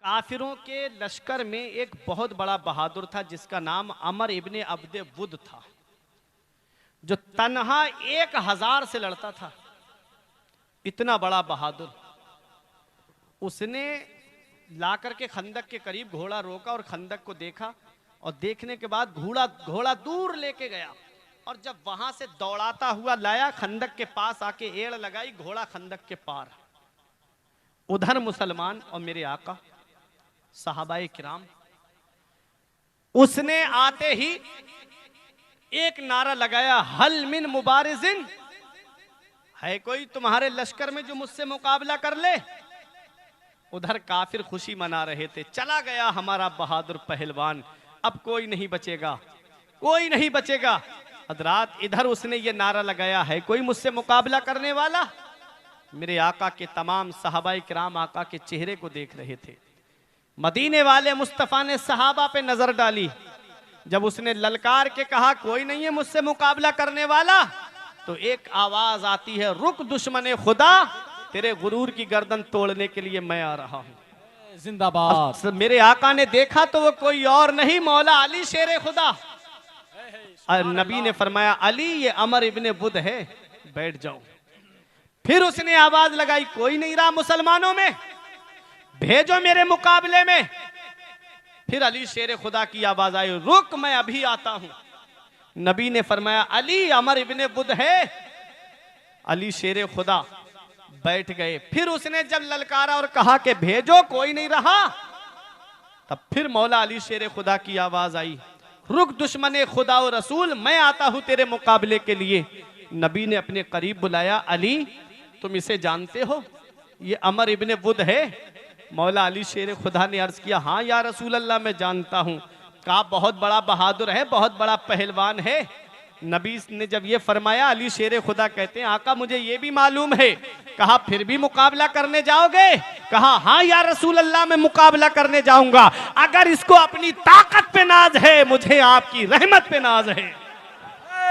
काफिरों के लश्कर में एक बहुत बड़ा बहादुर था जिसका नाम अमर इब्ने अब्दे वुद था, जो तन्हा 1000 से लड़ता था। इतना बड़ा बहादुर। उसने लाकर के खंदक के करीब घोड़ा रोका और खंदक को देखा, और देखने के बाद घोड़ा दूर लेके गया, और जब वहां से दौड़ाता हुआ लाया, खंदक के पास आके एड़ लगाई, घोड़ा खंदक के पार। उधर मुसलमान और मेरे आका सहाबाए किराम, उसने आते ही एक नारा लगाया, हल मिन मुबारिजिन, है कोई तुम्हारे लश्कर में जो मुझसे मुकाबला कर ले। उधर काफिर खुशी मना रहे थे, चला गया हमारा बहादुर पहलवान, अब कोई नहीं बचेगा, कोई नहीं बचेगा। हजरात, इधर उसने ये नारा लगाया, है कोई मुझसे मुकाबला करने वाला। मेरे आका के तमाम सहाबाए किराम आका के चेहरे को देख रहे थे। मदीने वाले मुस्तफ़ा ने सहाबा पे नजर डाली। जब उसने ललकार के कहा कोई नहीं है मुझसे मुकाबला करने वाला, तो एक आवाज आती है, रुक दुश्मने खुदा, तेरे गुरूर की गर्दन तोड़ने के लिए मैं आ रहा हूं। जिंदाबाद। मेरे आका ने देखा तो वो कोई और नहीं, मौला अली शेरे खुदा। नबी ने फरमाया, अली ये अमर इब्ने वुद है, बैठ जाओ। फिर उसने आवाज लगाई, कोई नहीं रहा मुसलमानों में, भेजो मेरे मुकाबले में। फिर अली शेरे खुदा की आवाज आई, रुक मैं अभी आता हूं। नबी ने फरमाया, अली अमर इब्ने वुद है। अली शेरे खुदा बैठ गए। फिर उसने जब ललकारा और कहा कि भेजो, कोई नहीं रहा, तब फिर मौला अली शेरे खुदा की आवाज आई, रुक दुश्मने खुदा और रसूल, मैं आता हूं तेरे मुकाबले के लिए। नबी ने अपने करीब बुलाया, अली तुम इसे जानते हो, ये अमर इब्ने वुद है। मौला अली शेर खुदा ने अर्ज किया, हाँ या रसूल अल्लाह मैं जानता हूँ। कहा बहुत बड़ा बहादुर है, बहुत बड़ा पहलवान है। नबी ने जब ये फरमाया, अली शेर खुदा कहते हैं, आका मुझे ये भी मालूम है। कहा फिर भी मुकाबला करने जाओगे? कहा हाँ या रसूल अल्लाह मैं मुकाबला करने जाऊंगा। अगर इसको अपनी ताकत पे नाज है, मुझे आपकी रहमत पे नाज है।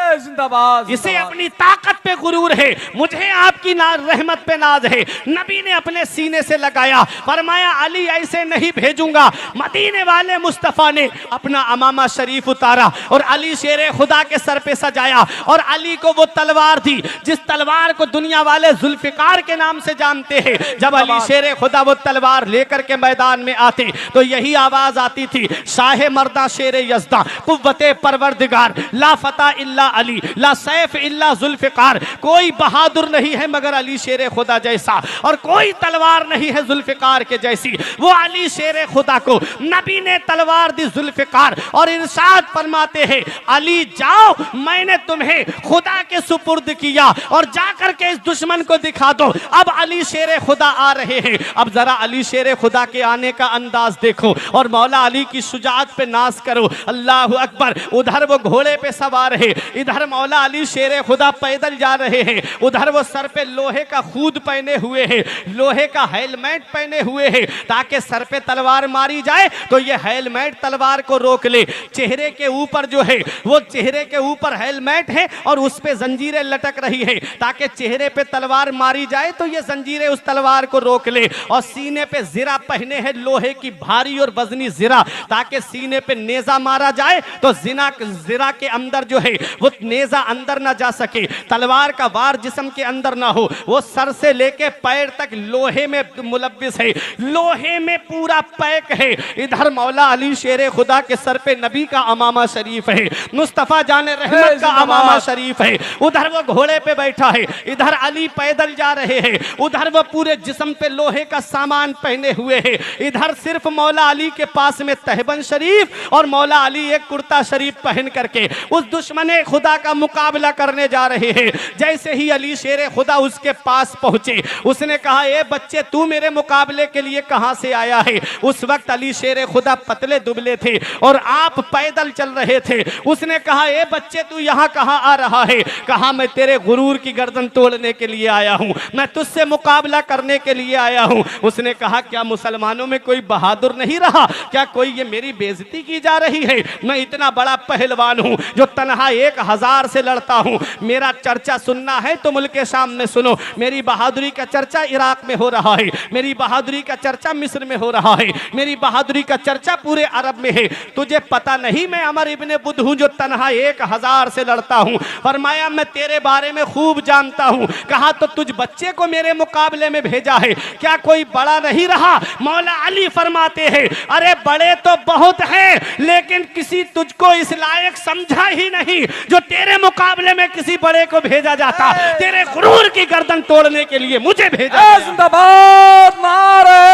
जिंदाबाद। इसे अपनी ताकत पे गुरूर है, मुझे आपकी रहमत पे नाज है। नबी ने अपने सीने से लगाया, फरमाया अली ऐसे नहीं भेजूंगा। मदीने वाले मुस्तफ़ा ने अपना अमामा शरीफ उतारा और अली शेरे खुदा के सर पे सजाया, और अली को वो तलवार दी जिस तलवार को दुनिया वाले जुल्फिकार के नाम से जानते हैं। जब अली शेरे खुदा वो तलवार लेकर के मैदान में आते तो यही आवाज आती थी, शाहे मर्दा शेरे यज़दा, कुव्वते परवरदिगार, ला फता इल्ला अली, ला सैफ इल्ला जुल्फिकार। कोई बहादुर नहीं है मगर अली शेरे खुदा जैसा, और कोई तलवार नहीं है जुल्फिकार के जैसी। वो अली शेरे खुदा को नबी ने तलवार दी जुल्फिकार, और इरशाद फरमाते हैं, अली जाओ, मैंने तुम्हें खुदा के सुपुर्द किया, और जाकर के इस दुश्मन को दिखा दो। अब अली शेरे खुदा आ रहे हैं। अब जरा अली शेरे खुदा के आने का अंदाज देखो, और मौला अली की शुजाअत पे नाज करो। अल्लाह अकबर। उधर वो घोड़े पे सवार है, इधर मौला अली शेरे खुदा पैदल जा रहे हैं। उधर वो सर पे लोहे का खूद पहने हुए हैं, लोहे का हेलमेट पहने हुए हैं, ताकि सर पे तलवार मारी जाए तो ये हेलमेट तलवार को रोक ले। चेहरे के ऊपर जो है वो चेहरे के ऊपर हेलमेट है, और उस पे जंजीरें लटक रही है, ताकि चेहरे पे तलवार मारी जाए तो ये जंजीरें उस तलवार को रोक ले। और सीने पे जिरा पहने हैं, लोहे की भारी और वजनी जिरा, ताकि सीने पे नेजा मारा जाए तो जिरा के अंदर जो है वो नेजा अंदर ना जा सके, तलवार का वार जिस्म के अंदर ना हो। वो सर से लेके पैर तक लोहे में मुलव्विस है, लोहे में पूरा पैक है। इधर मौला अली शेरे खुदा के सर पे नबी का अमामा शरीफ है, मुस्तफ़ा जाने रहमत का अमामा शरीफ है। उधर वो घोड़े पे बैठा है, इधर अली पैदल जा रहे हैं। उधर वो पूरे जिस्म पे लोहे का सामान पहने हुए है। इधर सिर्फ मौला अली के पास में तहबन शरीफ और मौला अली एक कुर्ता शरीफ पहन करके उस दुश्मने खुदा का मुकाबला करने जा रहे हैं। जैसे ही अली शेरे खुदा उसके पास पहुंचे, उसने कहा, ए बच्चे तू मेरे मुकाबले के लिए कहां से आया है? उस वक्त अली शेरे खुदा पतले दुबले थे और आप पैदल चल रहे थे। उसने कहा, ए बच्चे तू यहां कहां आ रहा है? कहा, मैं तेरे गुरूर की गर्दन तोड़ने के लिए आया हूं, मैं तुझसे मुकाबला करने के लिए आया हूं। उसने कहा, क्या मुसलमानों में कोई बहादुर नहीं रहा? क्या कोई ये मेरी बेइज्जती की जा रही है? मैं इतना बड़ा पहलवान हूं जो तन्हा 1000 1000 से लड़ता हूँ। मेरा चर्चा सुनना है तो मुल्क के शाम में सुनो। मेरी बहादुरी का चर्चा इराक में हो रहा है, मेरी बहादुरी का चर्चा मिस्र में हो रहा है, मेरी बहादुरी का चर्चा पूरे अरब में है। तुझे पता नहीं मैं अमर इब्ने बुद हूँ जो तन्हा 1000 से लड़ता हूँ। फरमाया मैं तेरे बारे में खूब जानता हूँ। कहा तो तुझ बच्चे को मेरे मुकाबले में भेजा है, क्या कोई बड़ा नहीं रहा? मौला अली फरमाते हैं अरे बड़े तो बहुत हैं, लेकिन किसी तुझको इस लायक समझा ही नहीं जो तेरे मुकाबले में किसी बड़े को भेजा जाता। तेरे गुरूर की गर्दन तोड़ने के लिए मुझे भेजा गया। जिंदाबाद, नारे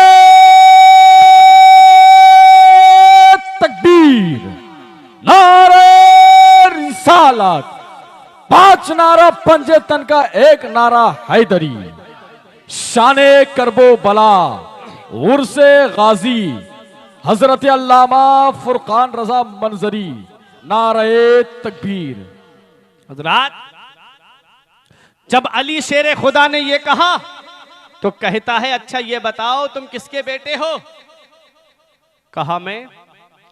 तकबीर, नारे रिसालत। 5 नारा पंजे तन का, 1 नारा हैदरी। शाने करबो बला, उर्से गाजी, हजरत अल्लामा फुरकान रजा मंजरी। नारे तकबीर। हजरात, जब अली शेर खुदा ने यह कहा तो कहता है अच्छा ये बताओ तुम किसके बेटे हो? कहा मैं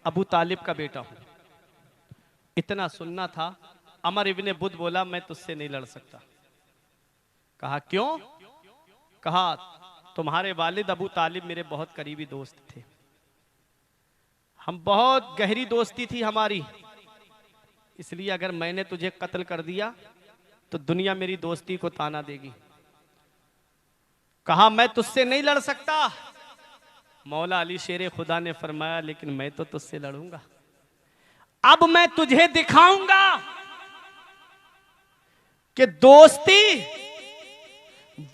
अबू तालिब का बेटा हूं। इतना सुनना था। अमर इब्ने बुद बोला मैं तुझसे नहीं लड़ सकता। कहा क्यों? कहा तुम्हारे वालिद अबू तालिब मेरे बहुत करीबी दोस्त थे, हम बहुत गहरी दोस्ती थी हमारी, इसलिए अगर मैंने तुझे कत्ल कर दिया तो दुनिया मेरी दोस्ती को ताना देगी। कहा मैं तुझसे नहीं लड़ सकता। मौला अली शेर खुदा ने फरमाया लेकिन मैं तो तुझसे लड़ूंगा। अब मैं तुझे दिखाऊंगा कि दोस्ती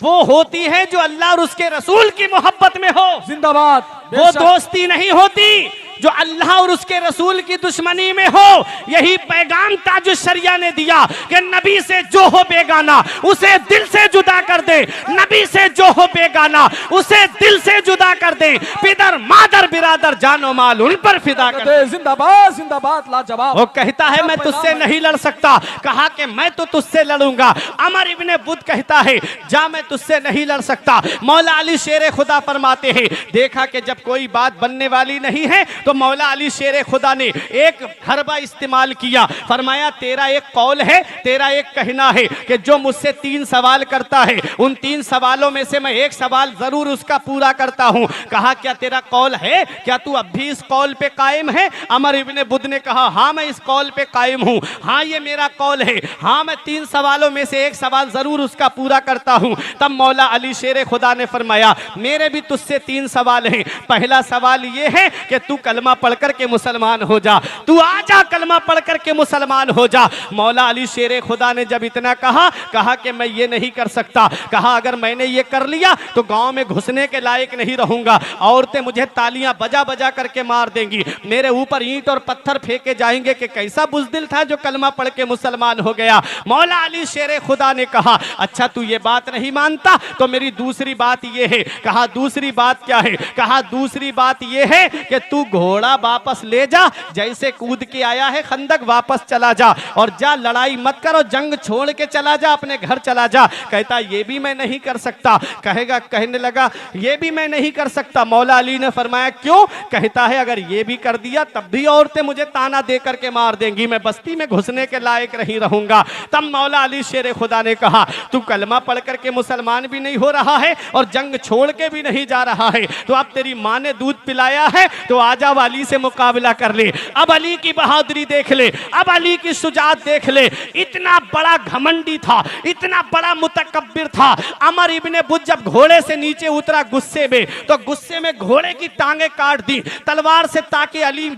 वो होती है जो अल्लाह और उसके रसूल की मोहब्बत में हो। जिंदाबाद। वो दोस्ती नहीं होती जो अल्लाह और उसके रसूल की दुश्मनी में हो। यही पैगाम ताजुश शरिया ने दिया कि नबी से जो हो बेगाना उसे दिल से जुदा कर दे, नबी से जो हो बेगाना उसे दिल से जुदा कर दे, पिदर मादर बिरादर जानो माल उन पर फिदा कर दे। जिंदाबाद, जिंदाबाद, लाजवाब। वो कहता है मैं तुझसे नहीं लड़ सकता। कहा कि मैं तो तुझसे लड़ूंगा। अमर इब्ने बुद कहता है जा मैं तुझसे नहीं लड़ सकता। मौला अली शेर खुदा फरमाते हैं देखा कि जब कोई बात बनने वाली नहीं है तो मौला अली शेर खुदा ने एक हरबा इस्तेमाल किया। फरमाया तेरा एक कौल है, तेरा एक कहना है कि जो मुझसे 3 सवाल करता है उन 3 सवालों में से मैं एक सवाल जरूर उसका पूरा करता हूं। कहा क्या तेरा कौल है? क्या तू अब भी इस कौल पे कायम है? अमर इब्ने बुद ने कहा हाँ मैं इस कौल पे कायम हूं, हाँ ये मेरा कौल है, हाँ मैं 3 सवालों में से एक सवाल जरूर उसका पूरा करता हूं। तब मौला अली शेर खुदा ने फरमाया मेरे भी तुझसे 3 सवाल हैं। पहला सवाल ये है कि तू कलमा पढ़ करके मुसलमान हो जा, तू आजा कलमा पढ़ करके मुसलमान हो जा। मौला अली शेर खुदा ने जब इतना कहा कि मैं ये नहीं कर सकता। कहा अगर मैंने ये कर लिया तो गांव में घुसने के लायक नहीं रहूंगा, औरतें मुझे तालियां बजा बजा करके मार देंगी, मेरे ऊपर ईंट और पत्थर फेंके जाएंगे कि कैसा बुज़दिल था जो कलमा पढ़ के मुसलमान हो गया। मौला अली शेर खुदा ने कहा अच्छा तू ये बात नहीं मानता तो मेरी दूसरी बात ये है। कहा दूसरी बात क्या है? कहा दूसरी बात ये है कि तू घोड़ा वापस ले जा, जैसे कूद के आया है खंदक वापस चला जा और जा लड़ाई मत कर और जंग छोड़ के चला जा, अपने घर चला जा। कहता ये भी मैं नहीं कर सकता। कहने लगा ये भी मैं नहीं कर सकता। मौला अली ने फरमाया क्यों? कहता है अगर ये भी कर दिया तब भी औरतें मुझे ताना दे करके मार देंगी, मैं बस्ती में घुसने के लायक नहीं रहूंगा। तब मौला अली शेर खुदा ने कहा तू कलमा पढ़ करके मुसलमान भी नहीं हो रहा है और जंग छोड़ के भी नहीं जा रहा है, तो अब तेरी माँ ने दूध पिलाया है तो आजा अली से मुकाबला कर ले। अब अली की बहादुरी देख ले, अब अली की शुजाअत देख ले। इतना बड़ा घमंडी था, इतना बड़ा मुतकब्बिर था। अमर इब्ने बुद जब घोड़े से नीचे उतरा गुस्से में तो गुस्से में घोड़े की टांगे काट दी तलवार से, ताकि अली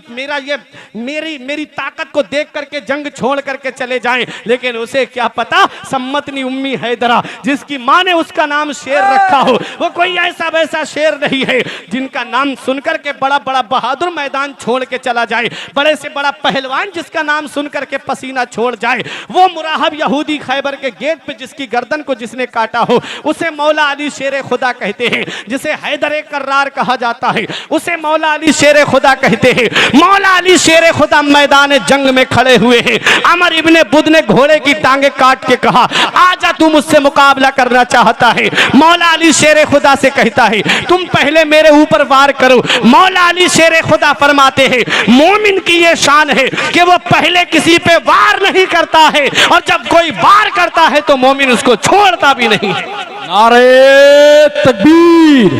मेरी ताकत को देख करके जंग छोड़ करके चले जाएं। लेकिन उसे क्या पता सम्मतनी उम्मी हैदरा, जिसकी माँ ने उसका नाम शेर रखा हो, वो कोई ऐसा वैसा शेर नहीं है जिनका नाम सुनकर के बड़ा बड़ा बहादुर मैदान छोड़ के चला जाए, बड़े से बड़ा पहलवान जिसका नाम सुनकर के पसीना छोड़ जाए। वो मुराहब यहूदी खैबर के गेट पे जिसकी गर्दन को जिसने काटा हो उसे मौला अली शेर खुदा कहते हैं। जिसे हैदर कर्रार कहा जाता है उसे मौला अली शेर खुदा कहते हैं। मौला अली शेर खुदा मैदान जंग में खड़े हुए हैं। अमर इब्ने बुद ने घोड़े की टांगे काट के कहा आजा तू मुझसे मुकाबला करना चाहता है। मौला अली शेर खुदा से कहता है तुम पहले मेरे ऊपर वार करो। मौला अली शेर खुदा खुदा फरमाते हैं मोमिन की ये शान है कि वो पहले किसी पे वार नहीं करता है और जब कोई वार करता है तो मोमिन उसको छोड़ता भी नहीं है। नारे तकबीर,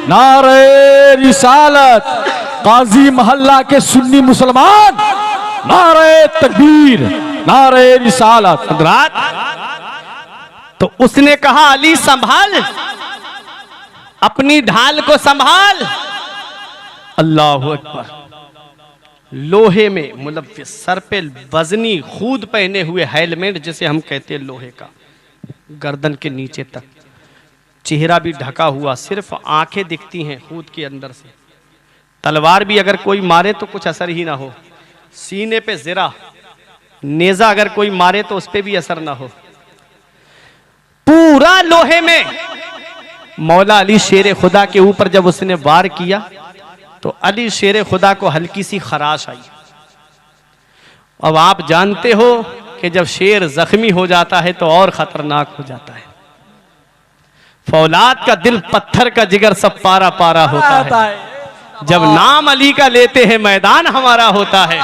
नारे रिसालत, काजी मोहल्ला के सुन्नी मुसलमान, नारे तकबीर, नारे रिसालत। हजरात, तो उसने कहा अली संभाल, अपनी ढाल को संभाल। अल्लाहु अकबर। लोहे में मुलव्विस, सर पे वजनी खूद पहने हुए हेलमेट जिसे हम कहते हैं लोहे का, गर्दन के नीचे तक, चेहरा भी ढका हुआ, सिर्फ आंखें दिखती हैं खूद के अंदर से। तलवार भी अगर कोई मारे तो कुछ असर ही ना हो, सीने पे जिरा, नेजा अगर कोई मारे तो उस पे भी असर ना हो, पूरा लोहे में। मौला अली शेर खुदा के ऊपर जब उसने वार किया तो अली शेर खुदा को हल्की सी खराश आई। अब आप जानते हो कि जब शेर जख्मी हो जाता है तो और खतरनाक हो जाता है। फौलाद का दिल पत्थर का जिगर सब पारा पारा होता है। जब नाम अली का लेते हैं मैदान हमारा होता है।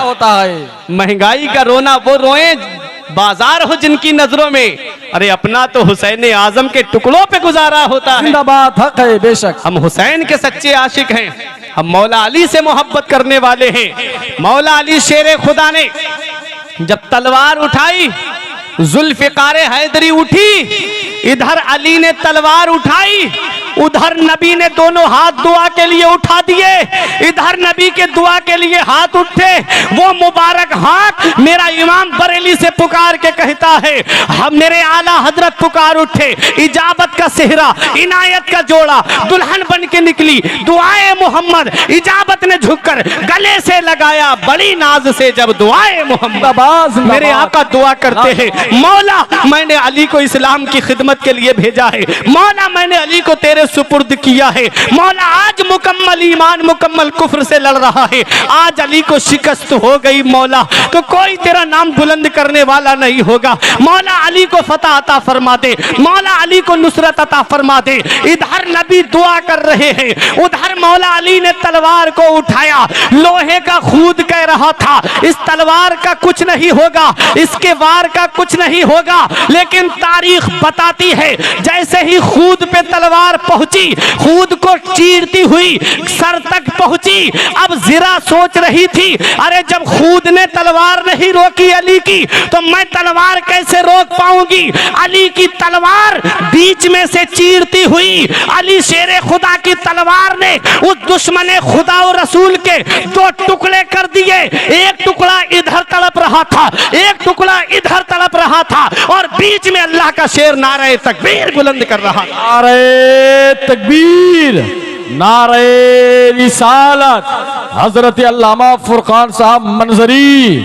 महंगाई का रोना वो रोए बाजार हो जिनकी नजरों में, अरे अपना तो हुसैन आजम के टुकड़ों पे गुजारा होता है। जिंदाबाद, हक है बेशक। हम हुसैन के सच्चे आशिक हैं, हम मौला अली से मोहब्बत करने वाले हैं। मौला अली शेर खुदा ने जब तलवार उठाई, जुल्फिकार हैदरी उठी, इधर अली ने तलवार उठाई, उधर नबी ने दोनों हाथ दुआ के लिए उठा दिए, इधर नबी के दुआ के लिए हाथ उठे। वो मुबारक हाथ मेरा इमाम बरेली से पुकार के कहता है, हम मेरे आला हजरत पुकार उठे, इजाबत का सेहरा, इनायत का जोड़ा, दुल्हन बन के निकली, दुआए मोहम्मद, इजाबत ने झुककर गले से लगाया बड़ी नाज से जब दुआए मोहम्मद। मेरे आका दुआ करते हैं, मौला मैंने अली को इस्लाम की खिदमत के लिए भेजा है, मौला मैंने अली को तेरे सुपुर्द किया है, मौला आज मुकम्मल ईमान मुकम्मल कुफ्र से लड़ रहा है, आज अली को शिकस्त हो गई मौला तो कोई तेरा नाम बुलंद करने वाला नहीं होगा। मौला अली को फतह अता फरमा दे, मौला अली को नुसरत अता फरमा दे। इधर नबी दुआ कर रहे हैं, उधर मौला अली ने तलवार को उठाया, लोहे का खूद कह रहा था इस तलवार का कुछ नहीं होगा, इसके वार का कुछ नहीं होगा, लेकिन तारीख बताती है जैसे ही खूद पे तलवार पहुंची, खूद को चीरती हुई सर तक पहुंची। अब जिरा सोच रही थी, अरे जब खूद ने तलवार नहीं रोकी अली की तो मैं तलवार कैसे रोक पाऊंगी। अली की तलवार बीच में से चीरती हुई अली शेर खुदा की तलवार ने उस दुश्मन खुदा और रसूल के दो टुकड़े कर दिए। एक टुकड़ा इधर तड़प रहा था, एक टुकड़ा इधर तड़प रहा था और बीच में अल्लाह का शेर नारे तकबीर बुलंद कर रहा था। नारे तकबीर, नारे रिसालत। हजरत अल्लामा फुरकान साहब मंजरी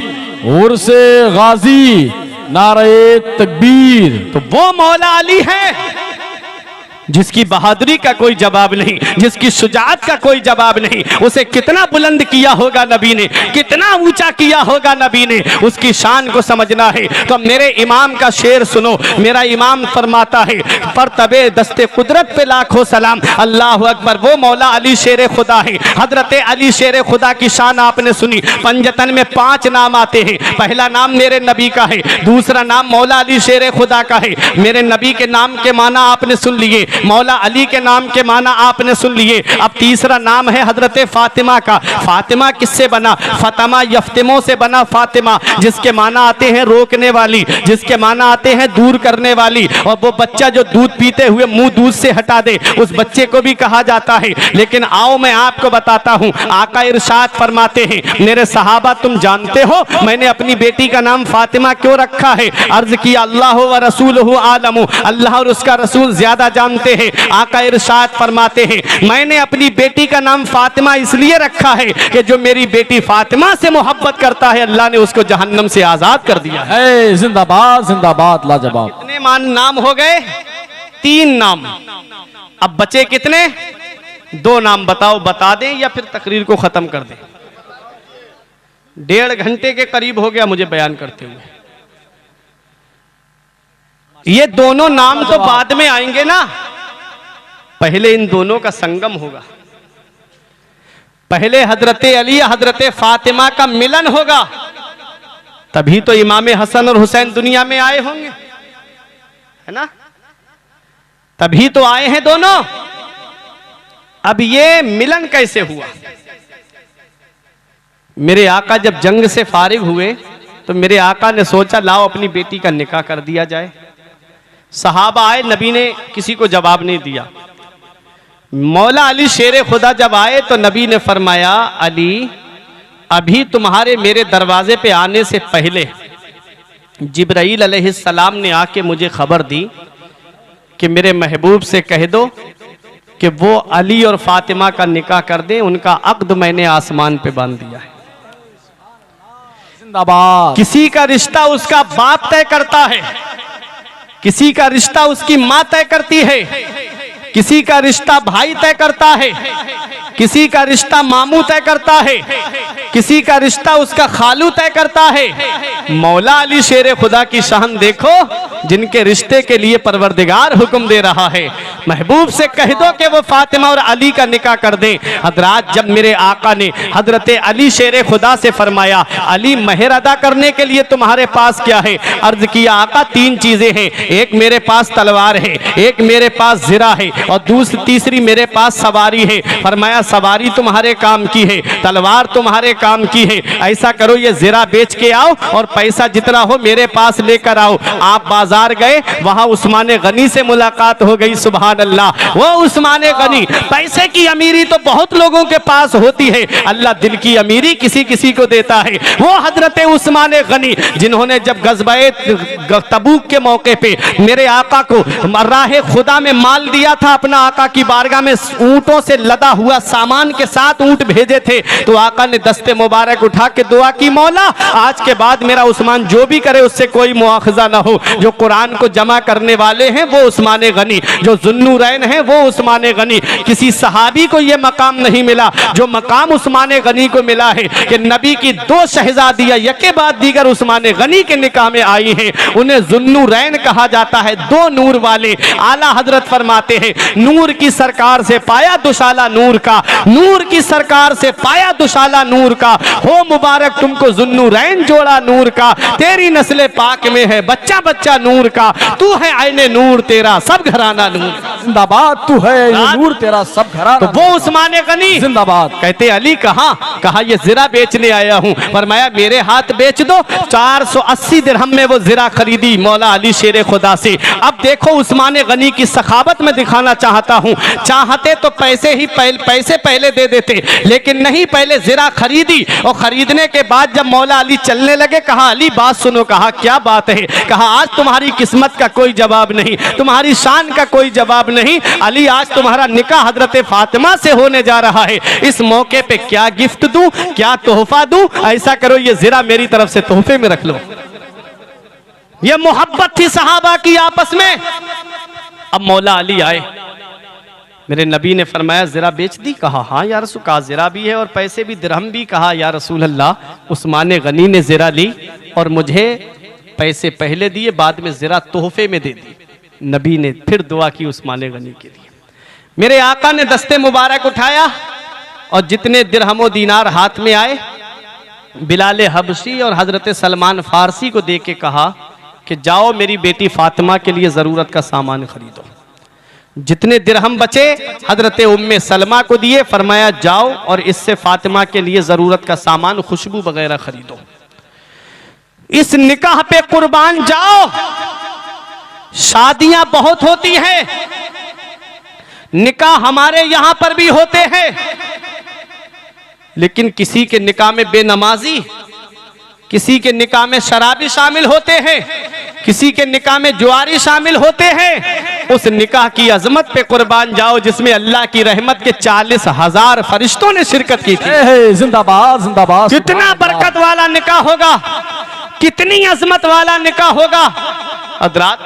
उर्से गाजी, नारे तकबीर। तो वो मौला अली है जिसकी बहादुरी का कोई जवाब नहीं, जिसकी शुजाअत का कोई जवाब नहीं। उसे कितना बुलंद किया होगा नबी ने, कितना ऊंचा किया होगा नबी ने, उसकी शान को समझना है तो मेरे इमाम का शेर सुनो। मेरा इमाम फरमाता है, पर तबे दस्ते कुदरत पे लाखों सलाम, अल्लाह अकबर। वो मौला अली शेर खुदा है, हजरत अली शेर खुदा की शान आपने सुनी। पंजतन में 5 नाम आते हैं, पहला नाम मेरे नबी का है, दूसरा नाम मौला अली शेर खुदा का है। मेरे नबी के नाम के माना आपने सुन लिए, मौला अली के नाम के माना आपने सुन लिए। अब तीसरा नाम है हजरत फातिमा का। फातिमा किससे बना? फतमा यफ्तिमों से बना फातिमा, जिसके माना आते हैं रोकने वाली, जिसके माना आते हैं दूर करने वाली। और वो बच्चा जो दूध पीते हुए मुंह दूध से हटा दे, उस बच्चे को भी कहा जाता है। लेकिन आओ मैं आपको बताता हूँ, आका इरशाद फरमाते हैं, मेरे सहाबा तुम जानते हो मैंने अपनी बेटी का नाम फातिमा क्यों रखा है? अर्ज किया अल्लाह व रसूलुहु आलमु, अल्लाह और उसका रसूल ज्यादा जानते हैं। आका इरशाद फरमाते हैं, मैंने अपनी बेटी का नाम फातिमा इसलिए रखा है कि जो मेरी बेटी फातिमा से मोहब्बत करता है अल्लाह ने उसको जहन्नम से आजाद कर दिया है। जिंदाबाद जिंदाबाद, लाजवाब। कितने नाम हो गए? 3 नाम। अब बचे कितने? 2 नाम। बताओ, बता दें या फिर तकरीर को खत्म कर दें? 1.5 घंटे के करीब हो गया मुझे बयान करते हुए। ये दोनों नाम तो बाद में आएंगे ना, पहले इन दोनों का संगम होगा। पहले हजरत अली हजरत फातिमा का मिलन होगा, तभी तो इमाम हसन और हुसैन दुनिया में आए होंगे, है ना? तभी तो आए हैं दोनों। अब ये मिलन कैसे हुआ? मेरे आका जब जंग से फारिग हुए तो मेरे आका ने सोचा लाओ अपनी बेटी का निकाह कर दिया जाए। सहाबा आए, नबी ने किसी को जवाब नहीं दिया। मौला अली शेर खुदा जब आए तो नबी ने फरमाया, अली अभी तुम्हारे मेरे दरवाजे पे आने से पहले जिब्राईल अलैहिस्सलाम ने आके मुझे खबर दी कि मेरे महबूब से कह दो कि वो अली और फातिमा का निकाह कर दें, उनका अक्द मैंने आसमान पे बांध दिया है। जिंदाबाद। किसी का रिश्ता उसका बाप तय करता है, किसी का रिश्ता उसकी माँ तय करती है, किसी का रिश्ता भाई तय करता है, किसी का रिश्ता मामू तय करता है, किसी का रिश्ता उसका खालू तय करता है। मौला अली शेर खुदा की शान देखो, जिनके रिश्ते के लिए परवरदिगार हुक्म दे रहा है, महबूब से कह दो कि वो फातिमा और अली का निकाह कर दें। हजरात, जब मेरे आका ने हजरत अली शेर खुदा से फरमाया, अली महर अदा करने के लिए तुम्हारे पास क्या है? अर्ज किया, आका तीन चीजें हैं, एक मेरे पास तलवार है, एक मेरे पास जिरा है और तीसरी मेरे पास सवारी है। फरमाया सवारी तुम्हारे काम की है, तलवार तुम्हारे काम की है, ऐसा करो ये जिरा बेच के आओ और पैसा जितना हो मेरे पास लेकर आओ। आप बाजार गए, वहां उस्मान गनी से मुलाकात हो गई। सुभान अल्लाह। वो उस्मान गनी, पैसे की अमीरी तो बहुत लोगों के पास होती है, अल्लाह दिल की अमीरी किसी किसी को देता है। वो हजरत उस्मान गनी जिन्होंने जब गज़वाए तबूक के मौके पे मेरे आका को राह खुदा में माल दिया था, अपना आका की बारगाह में ऊंटों से लदा हुआ सामान के साथ ऊंट भेजे थे, तो आका ने दस्ते मुबारक उठा के दुआ की, मौला आज के बाद मेरा उस्मान जो भी करे उससे कोई मुआखजा ना हो। जो कुरान को जमा करने वाले हैं वो उस्मान गनी, जो जुन्नूरैन है वो उस्मान गनी। किसी सहाबी को यह मकाम नहीं मिला जो मकाम उस्मान गनी को मिला है कि नबी की दो शहजादियां यके बाद दीगर उस्मान गनी के निकाह में आई हैं। उन्हें जुन्नूरैन कहा जाता है, दो नूर वाले। आला हजरत फरमाते हैं, नूर की सरकार से पाया दुशाला नूर का, नूर की सरकार से पाया दुशाला नूर का, हो मुबारक तुमको जुन्नूरैन जोड़ा नूर का। तेरी नस्ल पाक में है बच्चा बच्चा नूर का, तू है आईने नूर तेरा सब घराना नूर। जिंदाबाद। तू है नूर तेरा सब घराना। तो वो उस्मान गनी जिंदाबाद। कहते अली कहाँ? कहा ये जिरा बेचने आया हूँ। फरमाया मेरे हाथ बेच दो। 480 दिरहम में वो जिरा खरीदी मौला अली शेर खुदा से। अब देखो उस्मान गनी की सखावत में दिखाना चाहता हूँ। चाहते तो पैसे पहले दे देते, लेकिन नहीं, पहले जिरा खरीदी और खरीदने के बाद जब मौला अली चलने लगे, कहा अली बात सुनो। कहा क्या बात है? कहा आज तुम्हारी किस्मत का कोई जवाब नहीं, तुम्हारी शान का कोई जवाब नहीं। अली आज तुम्हारा निकाह हजरत फातिमा से होने जा रहा है, इस मौके पे क्या गिफ्ट दूं, क्या तोहफा दूं? ऐसा करो ये जिरा मेरी तरफ से तोहफे में रख लो। ये मोहब्बत थी सहाबा की आपस में। अब मौला अली आए, मेरे नबी ने फरमाया जिरा बेच दी? कहा हाँ या रसूल। कहा जिरा भी है और पैसे भी, दिरहम भी। कहा या रसूल अल्लाह, उस्मान गनी ने जिरा ली और मुझे पैसे पहले दिए, बाद में जिरा तोहफे में दे दी। नबी ने फिर दुआ की उस्मान गनी के लिए। मेरे आका ने दस्ते मुबारक उठाया और जितने दिरहमो दीनार हाथ में आए, बिलाल हबशी और हजरत सलमान फारसी को दे के कहा कि जाओ मेरी बेटी फातिमा के लिए जरूरत का सामान खरीदो। जितने दिरहम बचे हजरत उम्मे सलमा को दिए, फरमाया जाओ और इससे फातिमा के लिए जरूरत का सामान, खुशबू वगैरह खरीदो। इस निकाह पे कुर्बान जाओ। शादियां बहुत होती हैं, निकाह हमारे यहां पर भी होते हैं, लेकिन किसी के निकाह में बेनमाजी, किसी के निकाह में शराबी शामिल होते हैं, किसी के निकाह में जुआरी शामिल होते हैं। उस निकाह की अजमत पे कुर्बान जाओ जिसमें अल्लाह की रहमत के 40,000 फरिश्तों ने शिरकत की थी। जिंदाबाद जिंदाबाद। कितना बरकत वाला निकाह होगा, कितनी अजमत वाला निकाह होगा। हज़रात,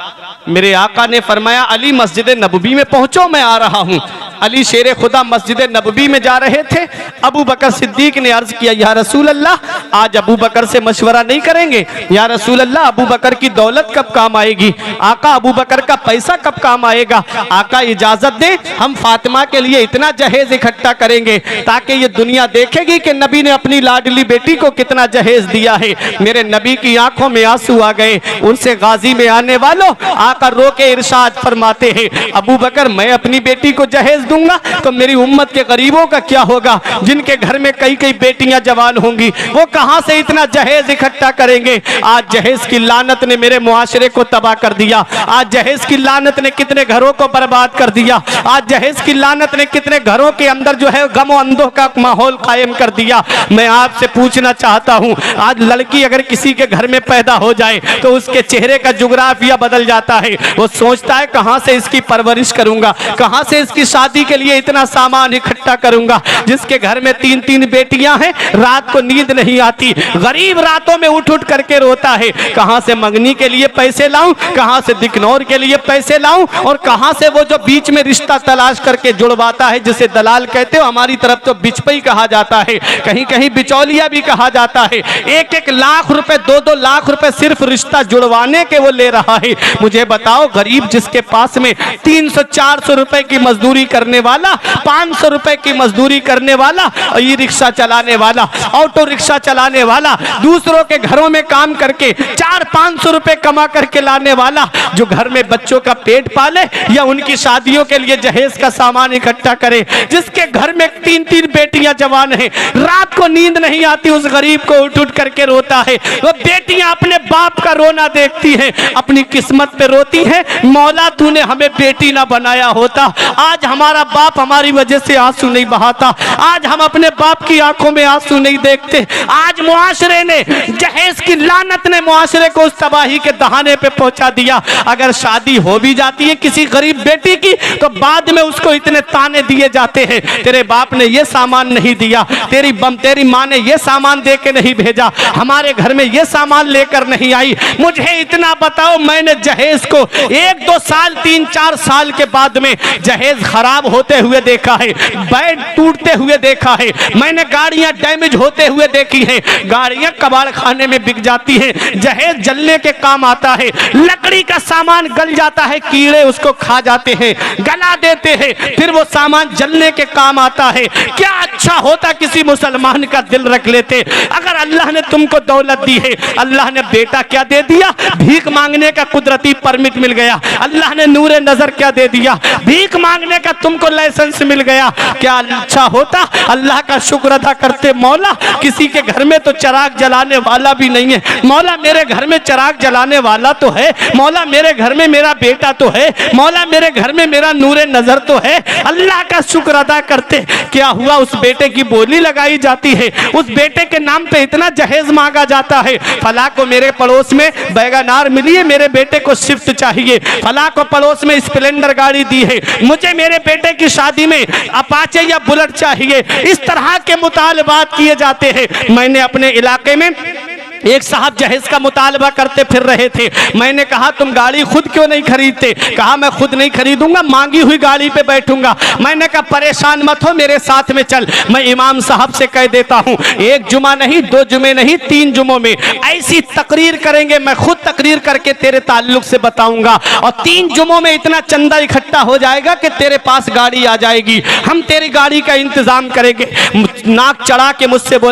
मेरे आका ने फरमाया अली मस्जिद नबवी में पहुंचो, मैं आ रहा हूं। अली शेर खुदा मस्जिद नबवी में जा रहे थे। अबू बकर सिद्दीक ने अर्ज किया, या रसूल अल्लाह, आज अबू बकर से मशवरा नहीं करेंगे? या रसूल अल्लाह, अबू बकर की दौलत कब काम आएगी? आका, अबू बकर का पैसा कब काम आएगा? आका, इजाजत दे, हम फातिमा के लिए इतना जहेज इकट्ठा करेंगे ताकि ये दुनिया देखेगी कि नबी ने अपनी लाडली बेटी को कितना जहेज दिया है। मेरे नबी की आंखों में आंसू आ गए। उनसे गाजी में आने वालों, आका रो के इरशाद फरमाते हैं, अबू बकर, मैं अपनी बेटी को जहेज दूंगा तो मेरी उम्मत के गरीबों का क्या होगा? जिनके घर में कई कई बेटियां जवान होंगी, वो कहां से इतना जहेज इकट्ठा करेंगे? आज जहेज की लानत ने मेरे मुआशरे को तबाह कर दिया। आज जहेज की लानत ने कितने घरों को बर्बाद कर दिया। आज जहेज की लानत ने कितने घरों के अंदर जो है गम और अंधों का माहौल कायम कर दिया। मैं आपसे पूछना चाहता हूं, आज लड़की अगर किसी के घर में पैदा हो जाए तो उसके चेहरे का जुग्राफिया बदल जाता है। वो सोचता है कहां से इसकी परवरिश करूंगा, कहां से इसकी शादी के लिए इतना सामान इकट्ठा करूंगा। जिसके घर में 3-3 बेटियां हैं, रात को नींद नहीं आती, गरीब रातों में उठ उठ करके रोता है, कहां से मंगनी के लिए पैसे लाऊं, कहां से दिकनौर के लिए पैसे लाऊं, और कहां से वो जो बीच में रिश्ता तलाश करके जुड़वाता है, जिसे दलाल कहते हो, हमारी तरफ तो बिचपई कहा जाता है, कहीं कहीं बिचौलिया भी कहा जाता है। 1-1 लाख रुपए, 2-2 लाख रुपए सिर्फ रिश्ता जुड़वाने के वो ले रहा है। मुझे बताओ, गरीब जिसके पास में 300-400 रुपए की मजदूरी करने वाला, 500 रुपए की मजदूरी करने वाला, ई रिक्शा चलाने वाला, ऑटो रिक्शा चलाने वाला, दूसरों के घरों में काम करके 400-500 रुपए कमा करके लाने वाला, जो घर में बच्चों का पेट पाले या उनकी शादियों के लिए जहेज का सामान इकट्ठा करे, जिसके घर में 3-3 बेटियां जवान हैं, रात को नींद नहीं आती, उस गरीब को उठ उठ करके रोता है। वो बेटियां अपने बाप का रोना देखती हैं, अपनी किस्मत पे रोती हैं, मौला तूने हमें बेटी ना बनाया होता, आज हमारा बाप हमारी वजह से आंसू नहीं बहाता, आज हम अपने बाप की आंखों में आंसू नहीं देखते। आज मुआशरे ने, जहेज की लानत ने मुआशरे को उस तबाही के दहाने पे पहुंचा दिया। अगर शादी हो भी जाती है किसी गरीब बेटी की तो बाद में उसको इतने ताने दिए जाते हैं, तेरे बाप ने ये सामान नहीं दिया, तेरी माँ ने ये सामान दे के नहीं भेजा, हमारे घर में ये सामान लेकर नहीं आई। मुझे इतना बताओ, मैंने जहेज को 1-2 साल, 3-4 साल के बाद में जहेज खराब होते हुए देखा है, बेड टूटते हुए देखा है, मैंने गाड़ियां डैमेज होते हुए देखी हैं, गाड़ियां कबाड़ खाने में बिक जाती हैं, जहेज जलने के काम आता है, लकड़ी का सामान गल जाता है, कीड़े उसको खा जाते हैं, गला देते हैं, फिर वो सामान जलने के काम आता है। क्या अच्छा होता किसी मुसलमान का दिल रख लेते। अगर अल्लाह ने तुमको दौलत दी है, अल्लाह ने बेटा क्या दे दिया? भीख मांगने का कुदरती परमिट मिल गया। अल्लाह ने नूरे नजर क्या दे दिया? भीख मांगने का तुमको लाइसेंस मिल गया। क्या अच्छा होता? अल्लाह का शुक्र अदा करते, मौला किसी के घर में तो चिराग जलाने वाला भी नहीं है, मौला मेरे घर में चिराग जलाने वाला तो है, मौला मेरे घर में मेरा बेटा तो है, मौला मेरे घर में मेरा नूरे नजर तो है। अल्लाह का शुक्र अदा करते। क्या हुआ? उस बेटे की बोली लगाई जाती है, उस बेटे के नाम पे इतना जहेज मांगा जाता है। फला को मेरे पड़ोस में बैगनार मिली है, मेरे बेटे को स्विफ्ट चाहिए, फला को पड़ोस में स्प्लेंडर गाड़ी दी है, मुझे मेरे बेटे की शादी में अपाचे या बुलेट चाहिए। इस तरह के मुतालबात किए जाते हैं। मैंने अपने इलाके में एक साहब जहेज का मुतालबा करते फिर रहे थे। मैंने कहा तुम गाड़ी खुद क्यों नहीं खरीदते? कहा मैं खुद नहीं खरीदूंगा, मांगी हुई गाड़ी पे बैठूंगा। मैंने कहा परेशान मत हो, मेरे साथ में चल, मैं इमाम साहब से कह देता हूँ 1 जुमा नहीं, 2 जुमे नहीं, 3 जुमों में ऐसी तकरीर करेंगे, मैं खुद तकरीर करके तेरे ताल्लुक से बताऊंगा, और 3 जुमों में इतना चंदा इकट्ठा हो जाएगा कि तेरे पास गाड़ी आ जाएगी, हम तेरी गाड़ी का इंतजाम करेंगे। नाक चढ़ा के मुझसे बोला,